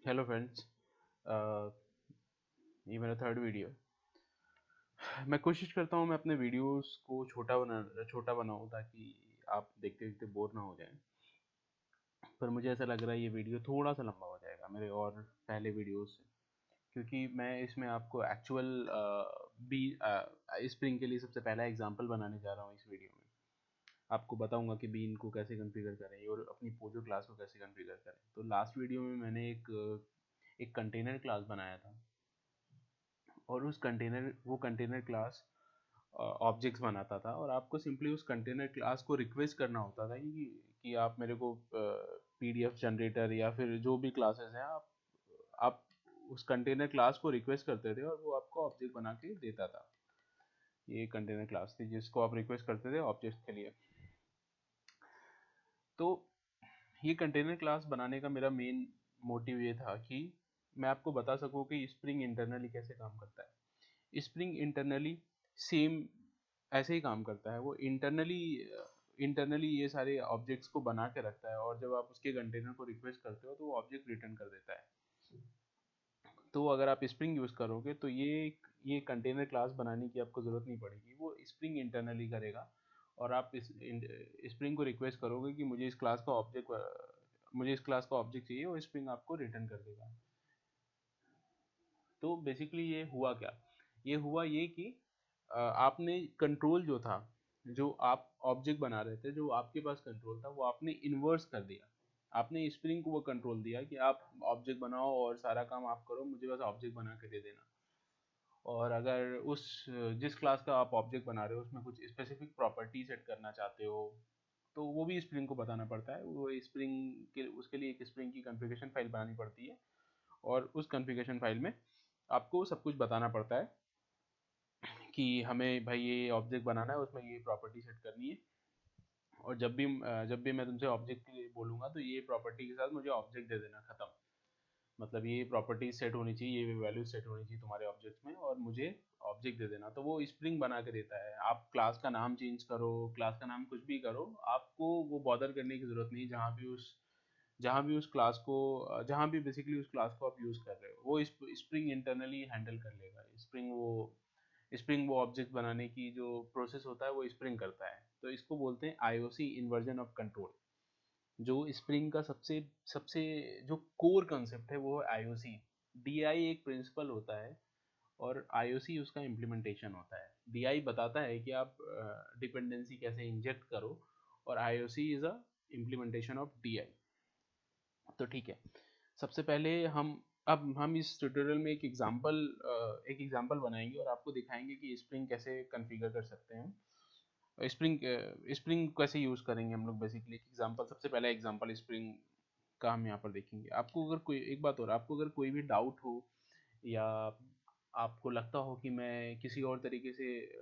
Hello friends. ये मेरा third video है। मैं कोशिश करता हूँ मैं अपने वीडियोस को छोटा बनाऊँ ताकि आप देखते देखते बोर ना हो जाएं। पर मुझे ऐसा लग रहा है ये वीडियो थोड़ा सा लंबा हो जाएगा मेरे और पहले वीडियोस से, क्योंकि मैं इसमें आपको एक्चुअल बी स्प्रिंग के लिए सबसे पहला एग्जांपल बनाने जा रहा हूँ। इस वीडियो में आपको बताऊंगा कि बीन को कैसे कॉन्फ़िगर करें और अपनी पोजो क्लास को कैसे कॉन्फ़िगर करें। तो लास्ट वीडियो में मैंने एक कंटेनर क्लास बनाया था और वो कंटेनर क्लास ऑब्जेक्ट्स बनाता था और आपको सिंपली उस कंटेनर क्लास को रिक्वेस्ट करना होता था कि आप मेरे को पीडीएफ जनरेटर या फिर जो भी क्लासेस हैं आप उस कंटेनर क्लास को रिक्वेस्ट करते थे और वो आपको ऑब्जेक्ट बना के देता था। ये कंटेनर क्लास थी जिसको आप रिक्वेस्ट करते थे ऑब्जेक्ट के लिए। तो ये कंटेनर क्लास बनाने का मेरा मेन मोटिव ये था कि मैं आपको बता सकूं कि स्प्रिंग इंटरनली कैसे काम करता है। स्प्रिंग इंटरनली सेम ऐसे ही काम करता है। वो इंटरनली ये सारे ऑब्जेक्ट्स को बना के रखता है और जब आप उसके कंटेनर को रिक्वेस्ट करते हो तो वो ऑब्जेक्ट रिटर्न कर देता है। तो अगर आप स्प्रिंग यूज़ करोगे तो ये कंटेनर क्लास बनाने की आपको ज़रूरत नहीं पड़ेगी, वो स्प्रिंग इंटरनली करेगा। और आप इस स्प्रिंग को रिक्वेस्ट करोगे कि मुझे इस क्लास का ऑब्जेक्ट चाहिए और स्प्रिंग आपको रिटर्न कर देगा। तो बेसिकली ये हुआ क्या, ये हुआ ये कि आपने कंट्रोल जो था, जो आप ऑब्जेक्ट बना रहे थे, जो आपके पास कंट्रोल था वो आपने इन्वर्स कर दिया। आपने स्प्रिंग को वो कंट्रोल दिया कि आप ऑब्जेक्ट बनाओ और सारा काम आप करो, मुझे बस ऑब्जेक्ट बना के दे देना। और अगर उस जिस क्लास का आप ऑब्जेक्ट बना रहे हो उसमें कुछ स्पेसिफिक प्रॉपर्टी सेट करना चाहते हो तो वो भी स्प्रिंग को बताना पड़ता है। वो स्प्रिंग के उसके लिए एक स्प्रिंग की कॉन्फ़िगरेशन फाइल बनानी पड़ती है और उस कॉन्फ़िगरेशन फाइल में आपको सब कुछ बताना पड़ता है कि हमें भाई ये ऑब्जेक्ट बनाना है, उसमें ये प्रॉपर्टी सेट करनी है। और जब भी मैं तुमसे ऑब्जेक्ट के लिए बोलूँगा तो ये प्रॉपर्टी के साथ मुझे ऑब्जेक्ट दे देना, खत्म। मतलब ये प्रॉपर्टी सेट होनी चाहिए, ये वैल्यू सेट होनी चाहिए तुम्हारे ऑब्जेक्ट में और मुझे ऑब्जेक्ट दे देना। तो वो स्प्रिंग बना के देता है। आप क्लास का नाम चेंज करो, क्लास का नाम कुछ भी करो, आपको वो बॉदर करने की ज़रूरत नहीं। जहाँ भी उस क्लास को जहाँ भी बेसिकली उस क्लास को आप यूज़ कर रहे हो वो स्प्रिंग इंटरनली हैंडल कर लेगा। स्प्रिंग वो ऑब्जेक्ट बनाने की जो प्रोसेस होता है वो स्प्रिंग करता है। तो इसको बोलते हैं आईओसी, इन्वर्जन ऑफ कंट्रोल। जो स्प्रिंग का सबसे सबसे जो कोर कंसेप्ट है वो है आईओसी। डीआई एक प्रिंसिपल होता है और आईओसी उसका इम्प्लीमेंटेशन होता है। डीआई बताता है कि आप डिपेंडेंसी कैसे इंजेक्ट करो और IOC is a implementation of DI. तो ठीक है, सबसे पहले हम इस ट्यूटोरियल में एक एग्जांपल बनाएंगे और आपको दिखाएंगे कि स्प्रिंग कैसे कॉन्फ़िगर कर सकते हैं। स्प्रिंग कैसे यूज़ करेंगे हम लोग। बेसिकली एक एग्जांपल, सबसे पहला एग्जांपल स्प्रिंग का हम यहाँ पर देखेंगे। आपको अगर कोई एक बात और, आपको अगर कोई भी डाउट हो या आपको लगता हो कि मैं किसी और तरीके से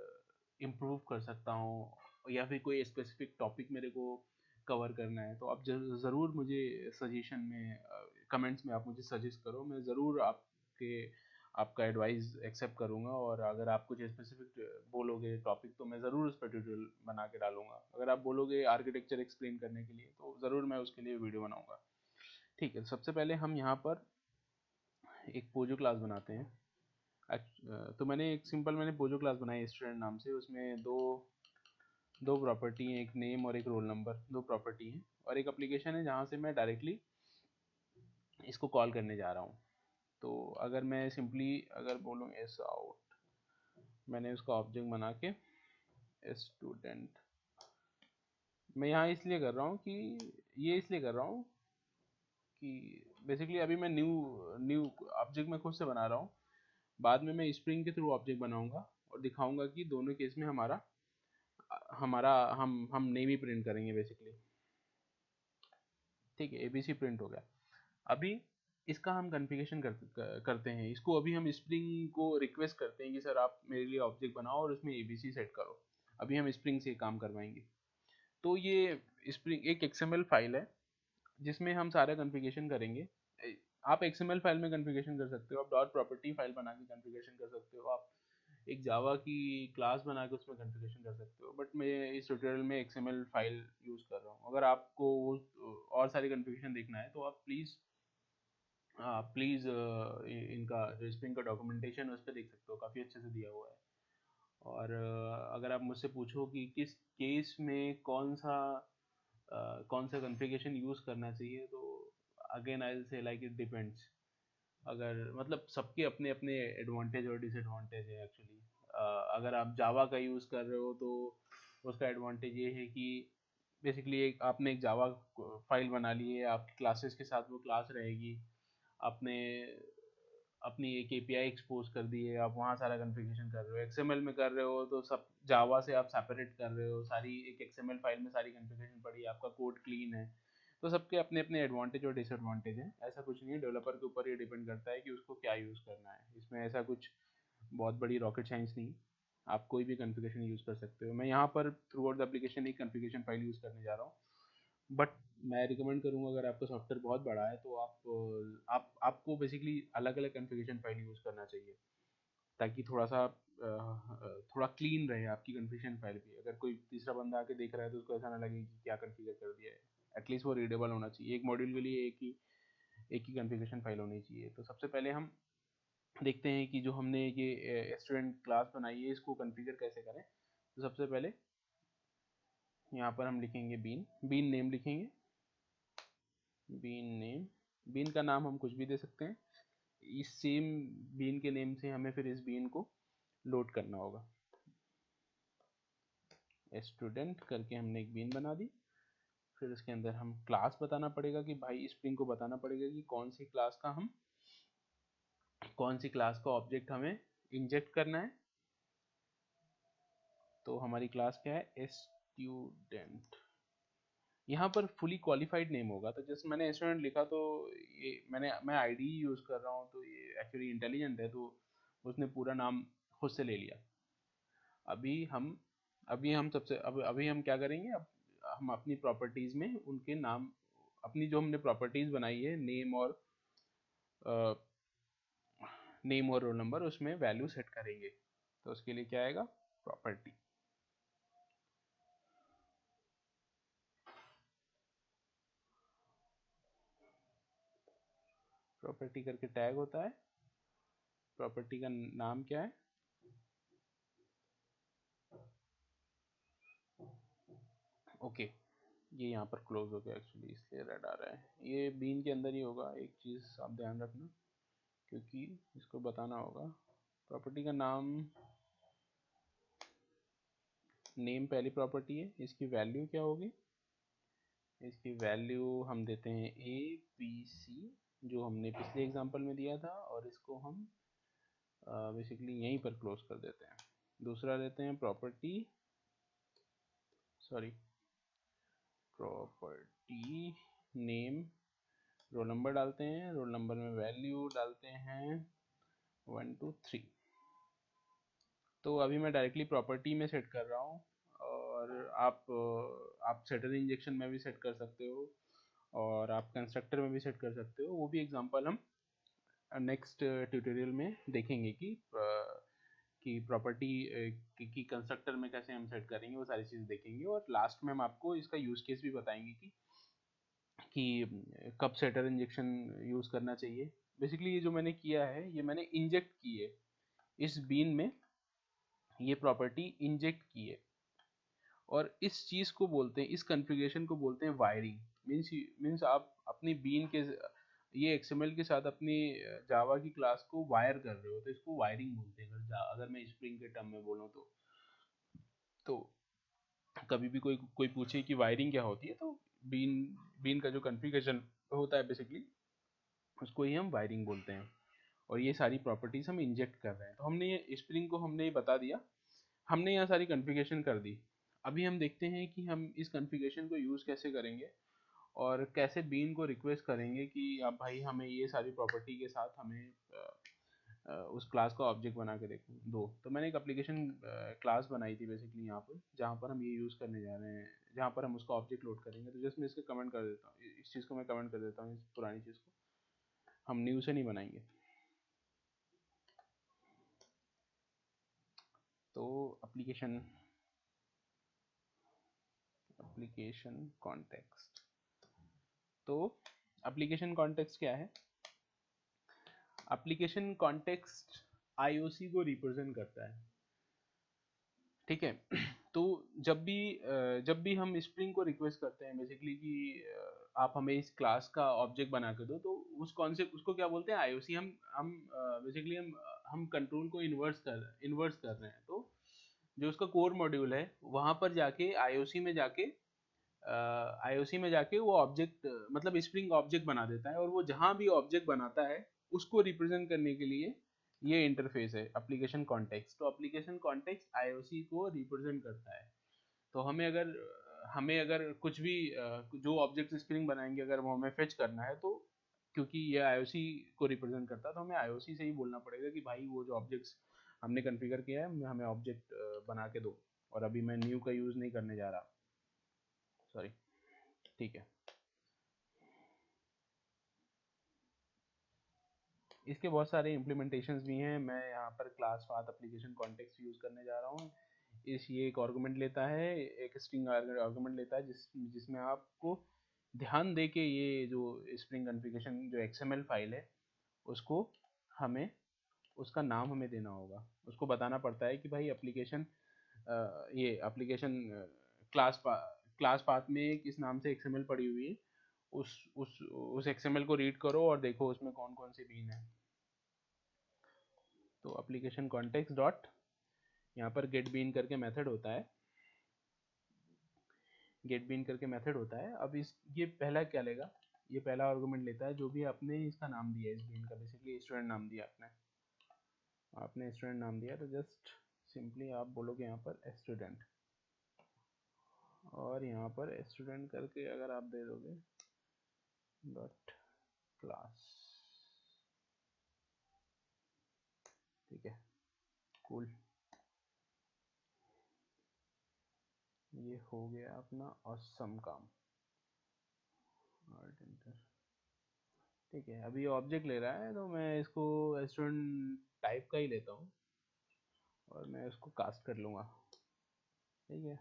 इम्प्रूव कर सकता हूँ या फिर कोई स्पेसिफिक टॉपिक मेरे को कवर करना है, तो आप ज़रूर मुझे सजेशन में कमेंट्स में आप मुझे सजेस्ट करो। मैं ज़रूर आपका एडवाइस एक्सेप्ट करूँगा और अगर आप कुछ स्पेसिफिक बोलोगे टॉपिक तो मैं ज़रूर उस पर ट्यूटोरियल बना के डालूंगा। अगर आप बोलोगे आर्किटेक्चर एक्सप्लेन करने के लिए तो ज़रूर मैं उसके लिए वीडियो बनाऊंगा। ठीक है, सबसे पहले हम यहाँ पर एक पोजो क्लास बनाते हैं। तो मैंने पोजो क्लास बनाई स्टूडेंट नाम से। उसमें दो दो प्रॉपर्टी हैं, एक नेम और एक रोल नंबर, दो प्रॉपर्टी हैं। और एक एप्लीकेशन है जहाँ से मैं डायरेक्टली इसको कॉल करने जा रहा हूँ। तो अगर मैं सिंपली अगर बोलूँ एस आउट, मैंने उसका ऑब्जेक्ट बना के स्टूडेंट, मैं यहाँ इसलिए कर रहा हूँ कि ये इसलिए कर रहा हूँ कि बेसिकली अभी मैं न्यू न्यू ऑब्जेक्ट मैं खुद से बना रहा हूँ। बाद में मैं स्प्रिंग के थ्रू ऑब्जेक्ट बनाऊंगा और दिखाऊंगा कि दोनों केस में हमारा हमारा हम नेम ही प्रिंट करेंगे बेसिकली। ठीक है, एबीसी प्रिंट हो गया। अभी इसका हम कॉन्फ़िगरेशन करते हैं। इसको अभी हम स्प्रिंग को रिक्वेस्ट करते हैं कि सर आप मेरे लिए ऑब्जेक्ट बनाओ और उसमें एबीसी सेट करो। अभी हम स्प्रिंग से काम करवाएंगे। तो ये स्प्रिंग एक एक्सएमएल फाइल है जिसमें हम सारा कॉन्फ़िगरेशन करेंगे। आप एक्सएमएल फाइल में कॉन्फ़िगरेशन कर सकते हो, आप डॉट प्रॉपर्टी फाइल बना के कॉन्फ़िगरेशन कर सकते हो, आप एक जावा की क्लास बना के उसमें कॉन्फ़िगरेशन कर सकते हो। बट मैं इस ट्यूटोरियल में एक्सएमएल फाइल यूज़ कर रहा हूँ। अगर आपको और सारी कॉन्फ़िगरेशन देखना है तो आप प्लीज़ आप प्लीज़ इनका जो स्प्रिंग का डॉक्यूमेंटेशन उस पर देख सकते हो, काफ़ी अच्छे से दिया हुआ है। और अगर आप मुझसे पूछो कि किस केस में कौन सा कॉन्फ़िगरेशन यूज़ करना चाहिए, तो again I will say like it depends. अगर मतलब सबके अपने अपने एडवांटेज और डिसएडवांटेज है एक्चुअली। अगर आप जावा का यूज़ कर रहे हो तो उसका एडवांटेज ये है कि बेसिकली एक आपने एक जावा फाइल बना ली है, आपकी क्लासेस के साथ वो क्लास रहेगी। आपने अपनी एक एपीआई एक्सपोज कर दी है, आप वहाँ सारा कॉन्फ़िगरेशन कर रहे हो। एक्सएमएल में कर रहे हो तो सब जावा से आप सेपरेट कर रहे हो, सारी एक एक्सएमएल फाइल में सारी कॉन्फ़िगरेशन पड़ी है, आपका कोड क्लीन है। तो सबके अपने अपने एडवांटेज और डिसएडवांटेज हैं। ऐसा कुछ नहीं है, डेवलपर के ऊपर ये डिपेंड करता है कि उसको क्या यूज़ करना है। इसमें ऐसा कुछ बहुत बड़ी रॉकेट साइंस नहीं, आप कोई भी कॉन्फ़िगरेशन यूज़ कर सकते हो। मैं यहाँ पर थ्रू आउट द एप्लीकेशन एक कॉन्फ़िगरेशन फाइल यूज़ करने जा रहा हूँ। बट मैं रिकमेंड करूँगा, अगर आपका सॉफ्टवेयर बहुत बड़ा है तो आपको बेसिकली अलग अलग कॉन्फ़िगरेशन फाइल यूज़ करना चाहिए, ताकि थोड़ा क्लीन रहे आपकी कॉन्फ़िगरेशन फाइल भी। अगर कोई तीसरा बंदा आके देख रहा है तो उसको ऐसा ना लगे कि क्या कॉन्फ़िगर कर दिया है। एटलीस्ट वो रीडेबल होना चाहिए। एक मॉड्यूल के लिए एक ही कॉन्फ़िगरेशन फाइल होनी चाहिए। तो सबसे पहले हम देखते हैं कि जो हमने ये स्टूडेंट क्लास बनाई है इसको कॉन्फ़िगर कैसे करें। तो सबसे पहले यहाँ पर हम लिखेंगे बीन नेम लिखेंगे। बीन नेम, बीन का नाम हम कुछ भी दे सकते हैं। इस सेम बीन के नेम से हमें फिर इस बीन को लोड करना होगा। स्टूडेंट करके हमने एक बीन बना दी। फिर उसके अंदर हम क्लास बताना पड़ेगा कि भाई स्प्रिंग को बताना पड़ेगा कि कौन सी क्लास का ऑब्जेक्ट हमें इंजेक्ट करना है। तो हमारी क्लास क्या है, स्टूडेंट। यहाँ पर फुली क्वालिफाइड नेम होगा। तो जैसे मैंने स्टूडेंट लिखा तो ये मैं आईडी यूज़ कर रहा हूँ, तो ये एक्चुअली इंटेलिजेंट है, तो उसने पूरा नाम खुद से ले लिया। अभी हम अभी हम क्या करेंगे, अब हम अपनी प्रॉपर्टीज़ में उनके नाम, अपनी जो हमने प्रॉपर्टीज़ बनाई है नेम और रोल नंबर, उसमें वैल्यू सेट करेंगे। तो उसके लिए क्या आएगा, प्रॉपर्टी। प्रॉपर्टी करके टैग होता है। प्रॉपर्टी का नाम क्या है, ओके। ये यहाँ पर क्लोज हो गया एक्चुअली, इसलिए रेड आ रहा है। ये बीन के अंदर ही होगा, एक चीज़ आप ध्यान रखना, क्योंकि इसको बताना होगा। प्रॉपर्टी का नाम, नेम पहली प्रॉपर्टी है, इसकी वैल्यू क्या होगी, इसकी वैल्यू हम देते हैं ए बी सी, जो हमने पिछले एग्जांपल में दिया था, और इसको हम बेसिकली यहीं पर क्लोज कर देते हैं। दूसरा लेते हैं प्रॉपर्टी नेम, रोल नंबर डालते हैं, रोल नंबर में वैल्यू डालते हैं 1 2 3। तो अभी मैं डायरेक्टली प्रॉपर्टी में सेट कर रहा हूँ, और आप सेटर इंजेक्शन में भी सेट कर सकते हो, और आप कंस्ट्रक्टर में भी सेट कर सकते हो। वो भी एग्जांपल हम नेक्स्ट ट्यूटोरियल में देखेंगे कि प्रॉपर्टी की कंस्ट्रक्टर में कैसे हम सेट करेंगे, वो सारी चीज़ देखेंगे। और लास्ट में हम आपको इसका यूज़ केस भी बताएंगे कि कब सेटर इंजेक्शन यूज़ करना चाहिए। बेसिकली ये जो मैंने किया है, ये मैंने इंजेक्ट की है इस बीन में, ये प्रॉपर्टी इंजेक्ट की है। और इस चीज़ को बोलते हैं, इस कॉन्फ़िगरेशन को बोलते हैं वायरिंग। मीन्स आप अपनी बीन के ये एक्सएमएल के साथ अपनी जावा की क्लास को वायर कर रहे हो, तो इसको वायरिंग बोलते हैं। अगर मैं स्प्रिंग के टर्म में बोलूँ तो कभी भी कोई कोई पूछे कि वायरिंग क्या होती है, तो बीन बीन का जो कॉन्फ़िगरेशन होता है बेसिकली, उसको ही हम वायरिंग बोलते हैं। और ये सारी प्रॉपर्टीज हम इंजेक्ट कर रहे हैं। तो हमने ये स्प्रिंग को हमने ये बता दिया, हमने यहाँ सारी कॉन्फ़िगरेशन कर दी। अभी हम देखते हैं कि हम इस कॉन्फ़िगरेशन को यूज़ कैसे करेंगे, और कैसे बीन को रिक्वेस्ट करेंगे कि आप भाई हमें ये सारी प्रॉपर्टी के साथ हमें उस क्लास का ऑब्जेक्ट बना के दो। तो मैंने एक एप्लीकेशन क्लास बनाई थी बेसिकली यहाँ पर, जहाँ पर हम ये यूज़ करने जा रहे हैं, जहाँ पर हम उसका ऑब्जेक्ट लोड करेंगे। तो जस्ट मैं इसको कमेंट कर देता हूँ, इस चीज़ को मैं कमेंट कर देता हूँ, इस पुरानी चीज़ को हम न्यू से नहीं बनाएंगे। तो एप्लीकेशन कॉन्टेक्स्ट, तो एप्लीकेशन कॉन्टेक्स्ट क्या है, एप्लीकेशन कॉन्टेक्स्ट आईओसी को रिप्रेजेंट करता है, ठीक है। तो जब भी हम स्प्रिंग को रिक्वेस्ट करते हैं बेसिकली कि आप हमें इस क्लास का ऑब्जेक्ट बना के दो, तो उस कॉन्सेप्ट उसको क्या बोलते हैं, आईओसी। हम बेसिकली हम कंट्रोल को इन्वर्स कर रहे हैं। तो जो उसका कोर मॉड्यूल है वहाँ पर जाके आईओसी में जाके वो ऑब्जेक्ट मतलब स्प्रिंग ऑब्जेक्ट बना देता है, और वो जहाँ भी ऑब्जेक्ट बनाता है उसको रिप्रेजेंट करने के लिए ये इंटरफेस है एप्लीकेशन कॉन्टेक्स्ट। तो एप्लीकेशन कॉन्टेक्स्ट आईओसी को रिप्रेजेंट करता है। तो हमें अगर कुछ भी जो ऑब्जेक्ट स्प्रिंग बनाएंगे अगर वो हमें फेच करना है, तो क्योंकि ये आईओसी को रिप्रेजेंट करता है तो हमें आईओसी से ही बोलना पड़ेगा कि भाई वो जो ऑब्जेक्ट्स हमने कॉन्फ़िगर किया है हमें ऑब्जेक्ट बना के दो। और अभी मैं न्यू का यूज़ नहीं करने जा रहा, सॉरी, ठीक है। इसके बहुत सारे इम्प्लीमेंटेशंस भी हैं। मैं यहाँ पर class path application context use करने जा रहा हूँ। ये एक आर्गुमेंट लेता है, एक स्ट्रिंग आर्गुमेंट लेता है जिसमें आपको ध्यान दे के ये जो स्प्रिंग कॉन्फ़िगरेशन जो XML फाइल है उसको हमें उसका नाम हमें देना होगा। उसको बताना पड़ता है कि भाई एप्लीकेशन ये एप्लीकेशन क्लास पाथ में किस नाम से XML पड़ी हुई है, उस XML को रीड करो और देखो उसमें कौन कौन सी बीन है। तो एप्लीकेशन कॉन्टेक्स्ट डॉट यहाँ पर गेट बीन करके मेथड होता है, गेट बीन करके मेथड होता है। अब ये पहला क्या लेगा, ये पहला आर्गुमेंट लेता है जो भी आपने इसका नाम दिया है इस बीन का, बेसिकली स्टूडेंट नाम दिया आपने स्टूडेंट नाम दिया, तो जस्ट सिंपली आप बोलोगे यहाँ पर स्टूडेंट, और यहाँ पर स्टूडेंट करके अगर आप दे दोगे डॉट क्लास, ठीक है, कूल। ये हो गया अपना ऑसम काम, और एंटर, ठीक है। अभी ऑब्जेक्ट ले रहा है तो मैं इसको स्टूडेंट टाइप का ही लेता हूँ और मैं इसको कास्ट कर लूँगा, ठीक है।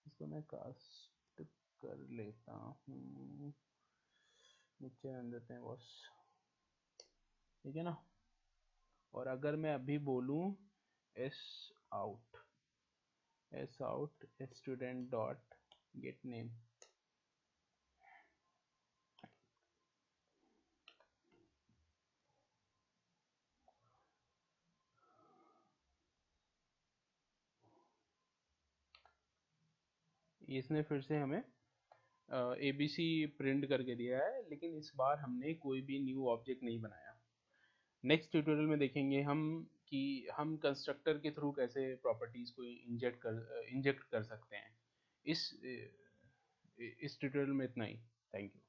इसको मैं कास्ट कर लेता हूँ, नीचे रन देते हैं बॉस, ठीक है ना। और अगर मैं अभी बोलूँ S out student dot gate name, इसने फिर से हमें ABC प्रिंट करके दिया है, लेकिन इस बार हमने कोई भी न्यू ऑब्जेक्ट नहीं बनाया। नेक्स्ट ट्यूटोरियल में देखेंगे हम कि हम कंस्ट्रक्टर के थ्रू कैसे प्रॉपर्टीज को इंजेक्ट कर सकते हैं। इस ट्यूटोरियल में इतना ही। Thank you.